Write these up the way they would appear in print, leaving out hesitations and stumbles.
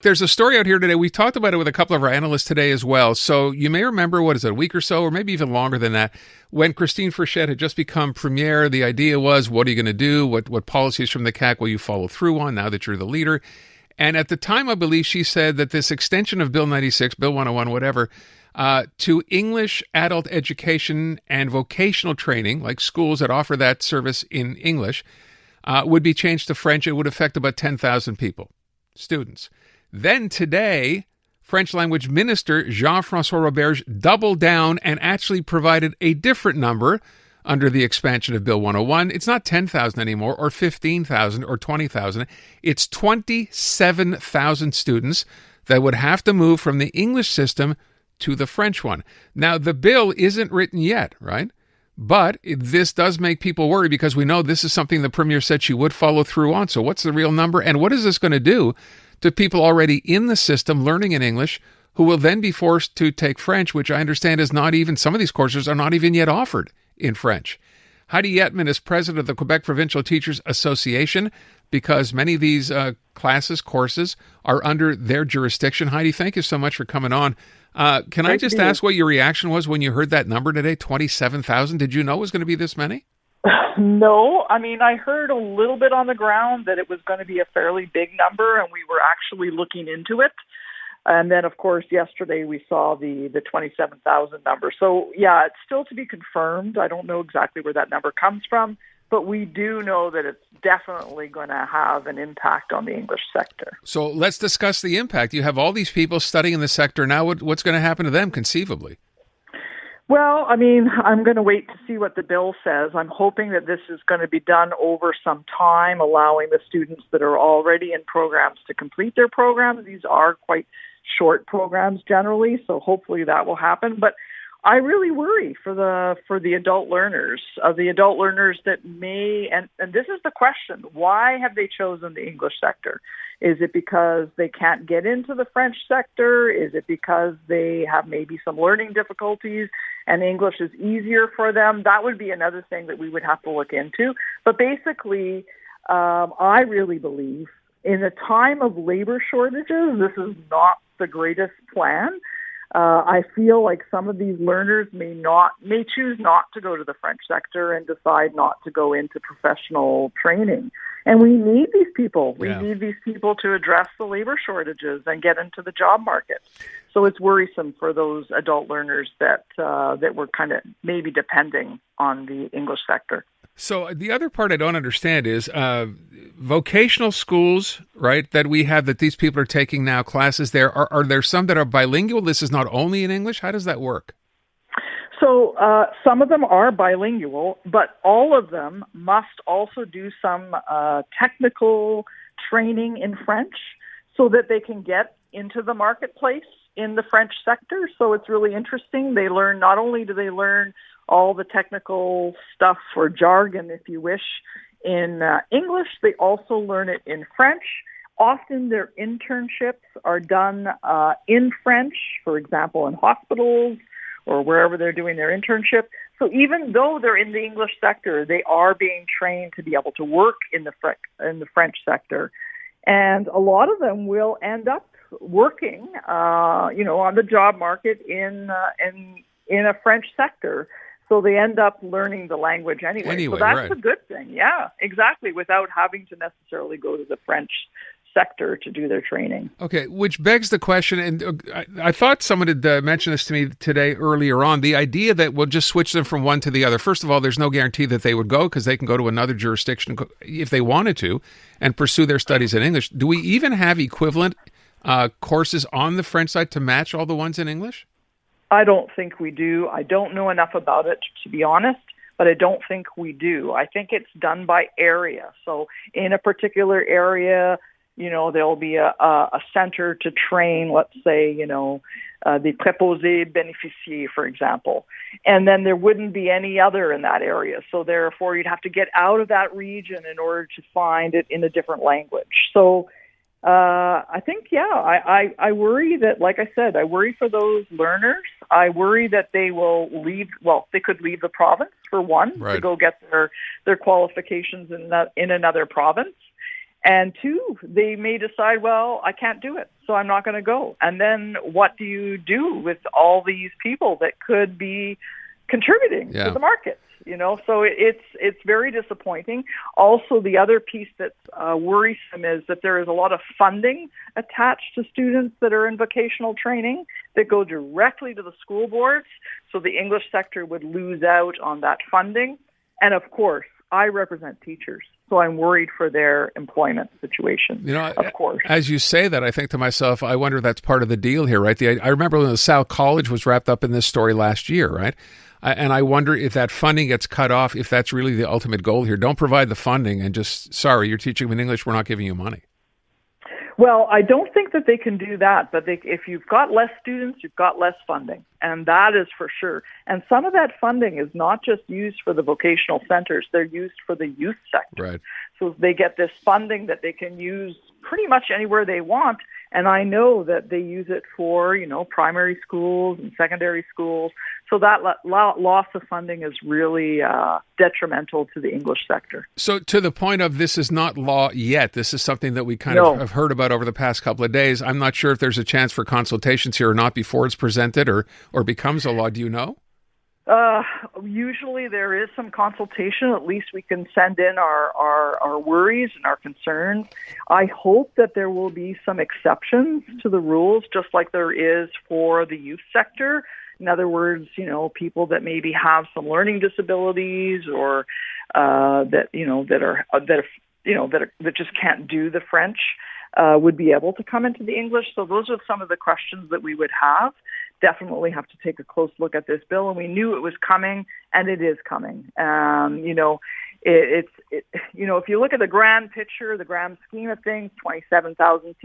There's a story out here today. We talked about it with a couple of our analysts today as well. So you may remember, what is it, a week or so, or maybe even longer than that, when Christine Frechette had just become premier, the idea was, what are you going to do? What policies from the CAC will you follow through on now that you're the leader? And at the time, I believe she said that this extension of Bill 96, Bill 101, whatever, to English adult education and vocational training, like schools that offer that service in English, would be changed to French. It would affect about 10,000 people, students. Then today, French language minister Jean-François Roberge doubled down and actually provided a different number under the expansion of Bill 101. It's not 10,000 anymore, or 15,000 or 20,000. It's 27,000 students that would have to move from the English system to the French one. Now, the bill isn't written yet, right? But this does make people worry, because we know this is something the premier said she would follow through on. So what's the real number? And what is this going to do to people already in the system learning in English, who will then be forced to take French, which I understand is not even, some of these courses are not even yet offered in French. Heidi Yetman is president of the Quebec Provincial Teachers Association, because many of these courses are under their jurisdiction. Heidi, thank you so much for coming on. Can I just ask what your reaction was when you heard that number today, 27,000? Did you know it was going to be this many? No, I mean, I heard a little bit on the ground that it was going to be a fairly big number, and we were actually looking into it. And then, of course, yesterday we saw the 27,000 number. So, yeah, it's still to be confirmed. I don't know exactly where that number comes from, but we do know that it's definitely going to have an impact on the English sector. So let's discuss the impact. You have all these people studying in the sector now. What's going to happen to them conceivably? Well, I mean, I'm going to wait to see what the bill says. I'm hoping that this is going to be done over some time, allowing the students that are already in programs to complete their programs. These are quite short programs generally, so hopefully that will happen. But I really worry for the adult learners, that may, and this is the question, why have they chosen the English sector? Is it because they can't get into the French sector? Is it because they have maybe some learning difficulties and English is easier for them? That would be another thing that we would have to look into. But basically, I really believe in a time of labor shortages, this is not the greatest plan. I feel like some of these learners may choose not to go to the French sector and decide not to go into professional training. And we need these people. We need these people to address the labor shortages and get into the job market. So it's worrisome for those adult learners that were kind of maybe depending on the English sector. So the other part I don't understand is vocational schools, right, that we have, that these people are taking now classes there. Are there some that are bilingual? This is not only in English? How does that work? So some of them are bilingual, but all of them must also do some technical training in French so that they can get into the marketplace in the French sector. So it's really interesting. They learn, not only do they learn all the technical stuff or jargon, if you wish, in English, they also learn it in French. Often their internships are done in French, for example, in hospitals or wherever they're doing their internship. So even though they're in the English sector, they are being trained to be able to work in the French sector. And a lot of them will end up working, on the job market in a French sector. So they end up learning the language anyway. So that's a good thing. Yeah, exactly. Without having to necessarily go to the French sector to do their training. Okay, which begs the question, and I thought someone had mentioned this to me today earlier on, the idea that we'll just switch them from one to the other. First of all, there's no guarantee that they would go, because they can go to another jurisdiction if they wanted to and pursue their studies in English. Do we even have equivalent courses on the French side to match all the ones in English? I don't think we do. I don't know enough about it, to be honest, but I don't think we do. I think it's done by area. So in a particular area, there'll be a center to train, let's say, the préposés bénéficiaires, for example. And then there wouldn't be any other in that area. So therefore, you'd have to get out of that region in order to find it in a different language. So I think, I worry that, like I said, I worry for those learners. I worry that they will they could leave the province, for one, to go get their qualifications in another province. And two, they may decide, well, I can't do it, so I'm not going to go. And then what do you do with all these people that could be contributing to the market? So it's very disappointing. Also, the other piece that's worrisome is that there is a lot of funding attached to students that are in vocational training that go directly to the school boards. So the English sector would lose out on that funding. And of course, I represent teachers, so I'm worried for their employment situation, of course. As you say that, I think to myself, I wonder if that's part of the deal here, right? I remember when LaSalle College was wrapped up in this story last year, right? And I wonder if that funding gets cut off, if that's really the ultimate goal here. Don't provide the funding and just, sorry, you're teaching them in English, we're not giving you money. Well, I don't think that they can do that, but if you've got less students, you've got less funding, and that is for sure. And some of that funding is not just used for the vocational centers, they're used for the youth sector. Right. So they get this funding that they can use pretty much anywhere they want, and I know that they use it for, primary schools and secondary schools. So that loss of funding is really detrimental to the English sector. So to the point of this is not law yet. This is something that we kind of have heard about over the past couple of days. I'm not sure if there's a chance for consultations here or not before it's presented or becomes a law. Do you know? Usually there is some consultation. At least we can send in our worries and our concerns. I hope that there will be some exceptions to the rules, just like there is for the youth sector. In other words, people that maybe have some learning disabilities or that just can't do the French would be able to come into the English. So those are some of the questions that we would have. Definitely have to take a close look at this bill, and we knew it was coming, and it is coming. If you look at the grand picture, the grand scheme of things, 27,000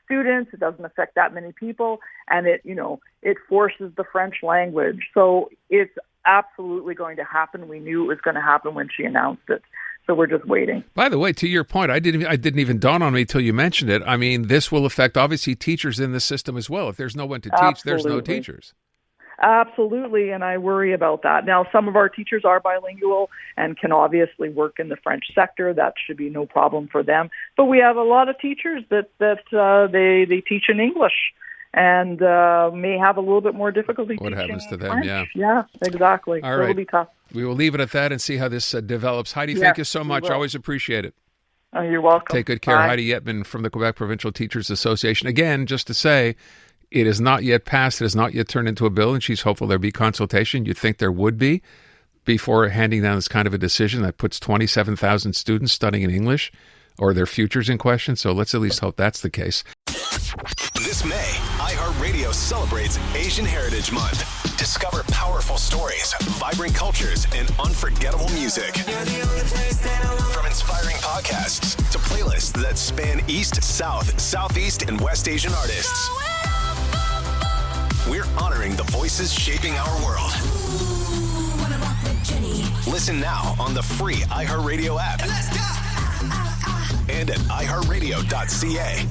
students, it doesn't affect that many people, and it forces the French language. So it's absolutely going to happen. We knew it was going to happen when she announced it. So we're just waiting. By the way, to your point, I didn't even dawn on me till you mentioned it. I mean, this will affect obviously teachers in the system as well. If there's no one to teach, there's no teachers. Absolutely, and I worry about that. Now, some of our teachers are bilingual and can obviously work in the French sector. That should be no problem for them. But we have a lot of teachers that they teach in English and may have a little bit more difficulty teaching What happens to them, French. Yeah, exactly. All right. It'll be tough. We will leave it at that and see how this develops. Heidi, thank you so much. Always appreciate it. Oh, you're welcome. Take good care. Bye. Heidi Yetman from the Quebec Provincial Teachers Association. Again, just to say, it is not yet passed. It has not yet turned into a bill, and she's hopeful there'll be consultation. You'd think there would be before handing down this kind of a decision that puts 27,000 students studying in English or their futures in question. So let's at least hope that's the case. This May, iHeartRadio celebrates Asian Heritage Month. Discover powerful stories, vibrant cultures, and unforgettable music. From inspiring podcasts to playlists that span East, South, Southeast, and West Asian artists. We're honoring the voices shaping our world. Listen now on the free iHeartRadio app and at iHeartRadio.ca.